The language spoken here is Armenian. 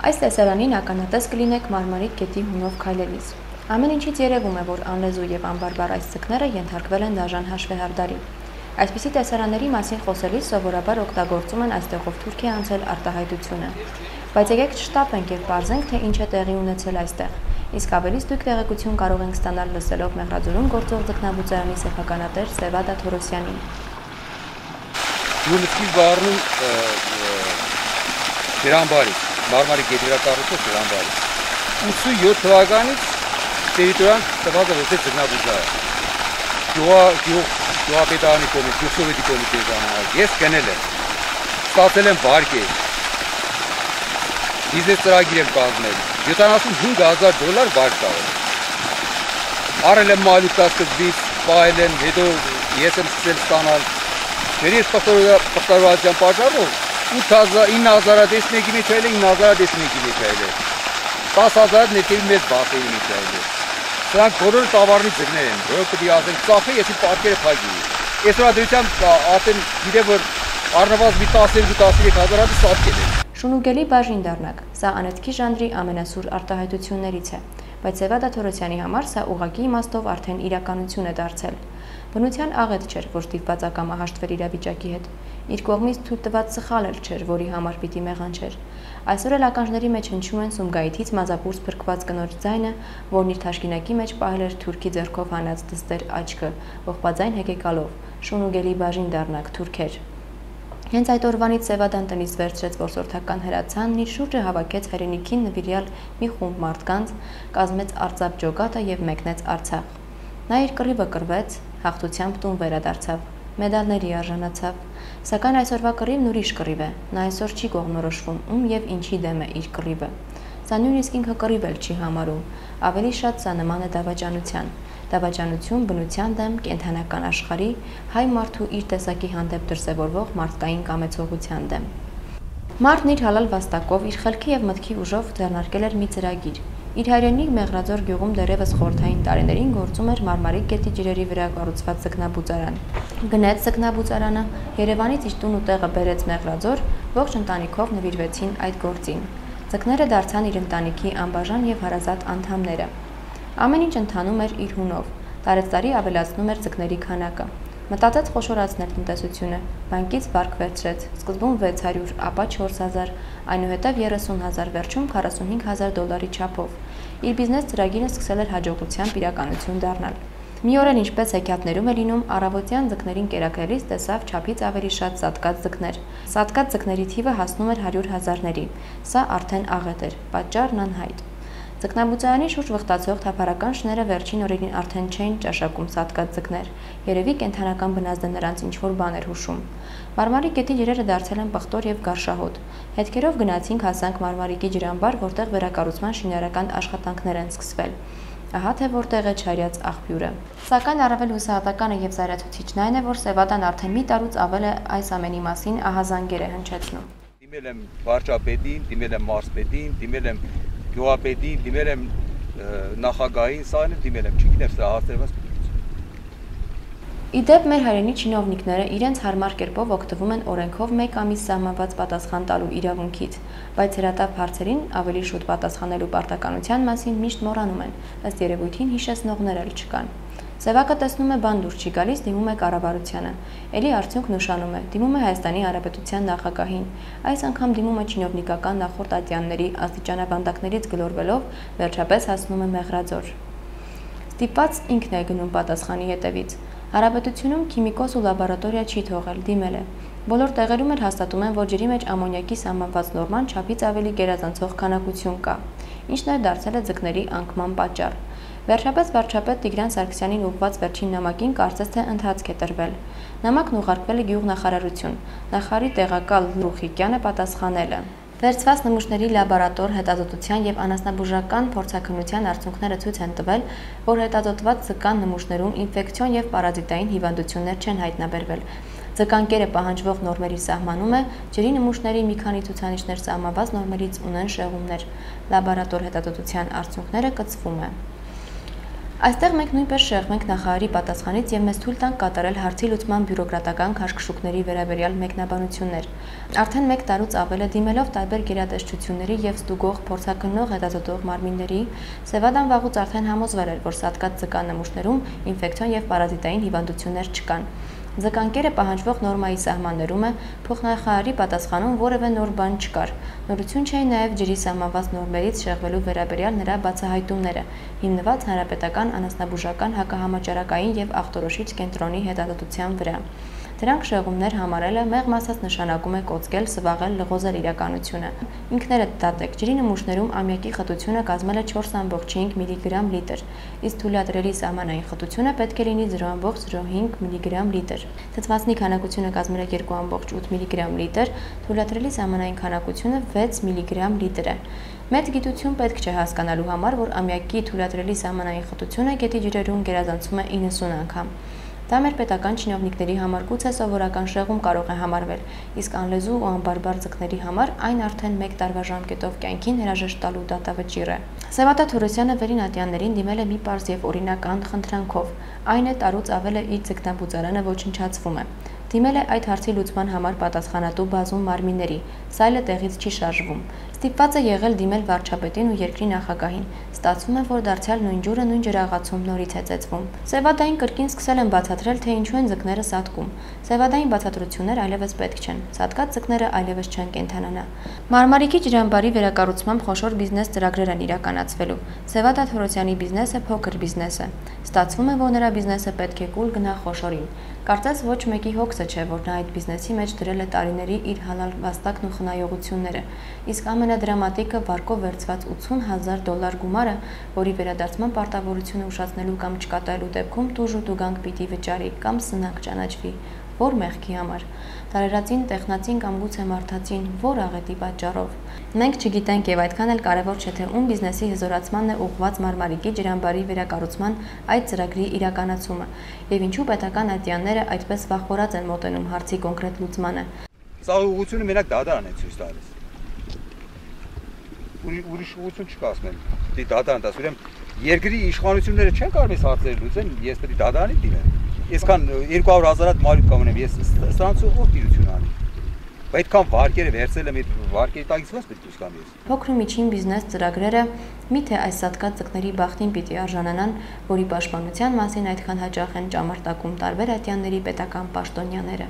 Այս տեսարանին ականատես կլինեք Մարմարիկ գետի հունով քայլելիս։ Ամեն ինչից երևում է, որ անլեզու եւ անբարբար այս ձկները ենթարկվել են դաժան հաշվեհարդարի։ Այսպիսի տեսարանների մասին խոսելիս սովորաբար օգտագործում են այստեղով Թուրքիա անցել արտահայտությունը։ Բայց եկեք չշտապենք եւ պարզենք, թե ինչ է տեղի ունեցել այստեղ։ Իսկ ավելից դուք տեղեկություն կարող ենք ստանալ լսելով Մեղրաձորում գործող ձկնաբուծարանի սեփականատեր Սևադա Թորոսյանին։ Յունիսկի բառնում Գերանբարի Մարմարիկ գետիրակառուցող Գերանբարի 87 թվականից տերիտորիան տված է որպես ձկնաբուծարան։ Գյուղապետարանի կոմիտե, գյուղսովետի կոմիտեի ժամանակ ես գնել եմ, ստացել եմ վարկեր, բիզնես ծրագիր եմ կազմել, $75,000 վարկ տալ։ Առել եմ մալուկտա սկզբից, պահել եմ, հետո ես եմ սկսել ստանալ։ Ես պղտարվածության պատճառով 9,000-ից մեջ այլ է, 9,000-ից մեջ այլ է, 10,000 ներքևի մեծ բախերի մեջ այլ է։ Սրանք բոլորը տավարնի ձկներ են, որը պետք է ասենք ծախե, ես իմ պատկերը փակի։ Այսօր դրությամբ արդեն գիտեմ, որ առնվազն մի 12-13 հազար սատկել է։ Շունուգելի բաժին դառնակ, սա անեծքի ժանրի ամենասուր արտահայտություններից է, բայց Սևադա Թորոսյանի համար սա ուղղակի իմաստով արդեն իրականություն է դարձել։ Բնության աղետ չէր, որ ստիպված ակամա հաշտվել իրավիճակի հետ։ Իր կողմից թույլ տված սխալ էլ չէր, որի համար պիտի մեղանչեր։ Այսօր էլ ականջների մեջ հնչում են Սումգայիթից մազապուրս փրկված կնոջ ձայնը, որն իր թաշկինակի մեջ պահել էր թուրքի ձեռքով հանած դստեր աչքը, ողբաձայն հեկեկալով, շունուգելի բաժին դառնակ թուրքեր։ Հենց այդ օրվանից Սևադան տնից վերցրեց որսորդական հրացանն, իր շուրջը հավաքեց հայրենիքին նվիրյալ մի խումբ մարդկանց, կազմեց արծապ ջոկատը եւ մեկնեց Արցախ։ Նա իր կռիվը կռվեց, հաղթությամբ տուն վերադարձավ, մեդալների արժանացավ, սակայն այսօրվա կռիվն ուրիշ կռիվ է, նա այսօր չի կողմնորոշվում ում եւ ինչի դեմ է իր կռիվը։ Սա նույնիսկ ինքը կռիվ էլ չի համարում, ավելի շատ սա նման է դավաճանության։ Դավաճանություն բնության դեմ, կենդանական աշխարհի, հայ մարդու իր տեսակի հանդեպ դրսևորվող մարդկային կամեցողության դեմ։ Մարդն իր հալալ վաստակով, իր խելքի եւ մտքի ուժով ձեռնարկել էր մի ծրագիր։ Իր հայրենիք Մեղրաձոր գյուղում դեռևս խորհրդային տարիներին գործում էր Մարմարիկ գետի ջրերի վրա կառուցված ձկնաբուծարան։ Գնեց ձկնաբուծարանը, Երևանից իր տուն ու տեղը բերեց Մեղրաձոր, ողջ ընտանիքով նվիրվեցին այդ գործին։ Ձկները դարձան իր ընտանիքի անբաժան եւ հարազատ անդամները։ Ամեն ինչ ընթանում էր իր հունով, տարեցտարի ավելացնում էր ձկների քանակը։ Մտածեց խոշորացնել տնտեսությունը, բանկից վարկ վերցրեց, սկզբում 600, ապա 4,000, այնուհետև 30,000, վերջում $45,000 չափով։ Իր բիզնես ծրագիրը սկսել էր հաջողությամբ իրականություն դառնալ։ Մի օր էլ ինչպես հեքիաթներում է լինում, առավոտյան ձկներին կերակրելիս տեսավ չափից ավելի շատ սատկած ձկներ։ Սատկած ձկների թիվը հասնում էր 100,000-ների։ Սա արդեն աղետ էր, պատճառն անհայտ։ Ձկնաբուծարանի շուրջ վխտացող թափառական շները վերջին օրերին արդեն չէին ճաշակում սատկած ձկներ, երևի կենդանական բնազդը նրանց ինչ-որ բան էր հուշում։ Մարմարիկ գետի ջրերը դարձել են պղտոր եւ գարշահոտ։ Հետքերով գնացինք հասանք Մարմարիկի ջրամբար, որտեղ վերակառուցման շինարարական աշխատանքներ են սկսվել։ Ահա թե որտեղ է Չարյաց աղբյուրը։ Սակայն առավել հուսահատականը եւ զայրացուցիչն այն է, որ Սևադան արդեն մի տարուց ավել է այս ամենի մասին ահազանգեր է հնչեցնում։ Դիմել եմ վարչապետին, դիմել եմ մարզպետին, դիմել եմ գյուղապետին, դիմել եմ նախագահին, սա դիմել եմ, չգիտեմ, սա հարցերված Իդեպ մեր հայրենի չինովնիկները իրենց հարմար կերպով օգտվում են օրենքով 1 ամիս սահմանված պատասխան տալու իրավունքից, բայց հրատապ հարցերին ավելի շուտ պատասխանելու պարտականության մասին միշտ մոռանում են, ըստ երևույթին հիշեցնողներ էլ չկան։ Սևակը տեսնում է բան դուր չի գալիս, դիմում է կառավարությանը, էլի արդյունքն ուշանում է, դիմում է Հայաստանի Հանրապետության նախագահին, այս անգամ դիմում է չինովնիկական նախորդ ատյանների աստիճանաբանդակներից գլորվելով, վերջապես հասնում է Մեղրաձոր։ Ստիպված ինքն է գնում պատասխանի հետևից։ Հանրապետությունում քիմիկոս ու լաբորատորիա չի թողել, դիմել է։ Բոլոր տեղերում էլ հաստատում են, որ ջրի մեջ ամոնիակի սահմանված նորման չափից ավելի գերազանցող քանակություն կա, ինչն էլ դարձել է ձկների անկման պատճառ։ Վերջապես վարչապետ Տիգրան Սարգսյանին ուղղված վերջին նամակին կարծես թե ընթացք է տրվել։ Նամակն ուղարկվել է գյուղնախարարություն, նախարարի տեղակալ Լուխիկյանը պատասխանել է։ Վերցված նմուշների լաբորատոր հետազոտության եւ անասնաբուժական փորձաքննության արդյունքները ցույց են տվել, որ հետազոտված ձկան նմուշներում ինֆեկցիոն եւ պարազիտային հիվանդություններ չեն հայտնաբերվել։ Ձկանկերը պահանջվող նորմերի սահմանում է, ջրի նմուշների մի քանի ցուցանիշներ սահմանված նորմերից ունեն շեղումներ։ Լաբորատոր հետազոտության արդյունքները կցվում է։ Այստեղ մենք նույնպես շեղում ենք նախարարի պատասխանից եւ մեզ թույլ տանք կատարել հարցի լուծման բյուրոկրատական քաշքշուկների վերաբերյալ մեկնաբանություններ։ Արդեն 1 տարուց ավել է դիմելով տարբեր գերատեսչությունների եւ ստուգող, փորձաքննող, հետազոտող մարմինների, Սևադան վաղուց արդեն համոզվել էր, որ սատկած ձկան նմուշներում ինֆեկցիոն եւ պարազիտային հիվանդություններ չկան։ Ձկանկերը պահանջվող նորմայի սահմաններում է, փոխնախարարի պատասխանում որևէ նոր բան չկար։ Նորություն չէին նաև ջրի սահմանված նորմերից շեղվելու վերաբերյալ նրա բացահայտումները, հիմնված հանրապետական անասնաբուժական հակահամաճարակային եւ ախտորոշիչ կենտրոնի հետազոտության վրա։ Դրանք շեղումներ համարելը մեղմ ասած նշանակում է կոծկել, սվաղել, լղոզել իրականությունը։ Ինքներդ դատեք, ջրի նմուշներում ամյակի խտությունը կազմել է 4.5 միլիգրամ լիտր, իսկ թույլատրելի սահմանային խտությունը պետք է լինի 0.05 միլիգրամ լիտր։ Թթվածնի քանակությունը կազմել է 2.8 միլիգրամ լիտր, թույլատրելի սահմանային քանակությունը 6 միլիգրամ լիտր է։ Մեծ գիտություն պետք չէ հասկանալու համար, որ ամյակի թույլատրելի սահմանային խտությունը գետի ջրերում գերազանցում է 90 անգամ։ Դա մեր պետական չինովնիկների համար գուցե սովորական շեղում կարող է համարվել, իսկ անլեզու ու անբարբար ձկների համար այն արդեն 1 տարվա ժամկետով կյանքին հրաժեշտ տալու դատավճիռ է։ Սևադա Թորոսյանը վերին ատյաններին դիմել է մի պարզ եւ օրինական խնդրանքով, այն է տարուց ավել է իր ձկնաբուծարանը ոչնչացվում է։ Դիմել է այդ հարցի լուծման համար պատասխանատու բազում մարմինների, սա էլ տեղից չի շարժվում։ Ստիպված է եղել դիմել վարչապետին ու երկրի նախագահին։ Ստացվում է, որ դարձյալ նույն ջուրը նույն ջրաղացում նորից է ծեծվում։ Սևադային կրկին սկսել են բացատրել, թե ինչու են ձկները սատկում։ Սևադային բացատրություններ այլևս պետք չեն։ Սատկած ձկները այլևս չեն կենթանանա։ Մարմարիկի ջրամբարի վերակառուցմամբ խոշոր բիզնես ծրագրեր են իրականացվելու։ Սևադա Թորոսյանի բիզնեսը փոքր բիզնես է։ Ստացվում է, որ նրա բիզնեսը պետք է կուլ գնա խոշորին։ Կարծես ոչ մեկի հոգսը չէ, որ նա այդ բիզնեսի մեջ դրել է տարիների իր հալալ վաստակն ու խնայողությունները, իսկ ամենադրամատիկը վարկով վերցված $80,000 գումարը, որի վերադարձման պարտավորությունը ուշացնելու կամ չկատարելու դեպքում տուժ ու տուգանք պիտի վճարի կամ սնանկ ճանաչվի, որ մեղքի համար, տարերածին, տեխնացին կամ գուցե մարդածին, որ աղետի պատճառով։ Մենք չգիտենք եւ այդքան էլ կարեւոր չէ, թե ում բիզնեսի հզորացմանն է ուղղված Մարմարիկի ջրամբարի վերակառուցման այդ ծրագրի իրականացումը եւ ինչու պետական ատյանները այդպես վախվորած են մոտենում հարցի կոնկրետ լուծմանը։ Սա ուղղությունը մենակ դատարան է ցույց տալիս։ Ուրիշ ուղղություն չկա ասել։ Դի դատարան դաս ուրեմն երկրի իշխանությունները չեն կարող այս հարցերը լուծել, ես պետք է դատարանի դիմեմ։ Այսքան 200,000 մարդ կամենեմ, ես ստանցու ով դիրություն անի։ Այդքան վարկերը վերցել եմ, վարկերի տակից ոնց պետք է դուրս գամ ես։ Փոքր ու միջին բիզնես ծրագրերը միթե այս սատկած ձկների բախտին պիտի արժանանան, որի պաշտպանության մասին այդքան հաճախ են ճամարտակում տարբեր ատյանների պետական պաշտոնյաները։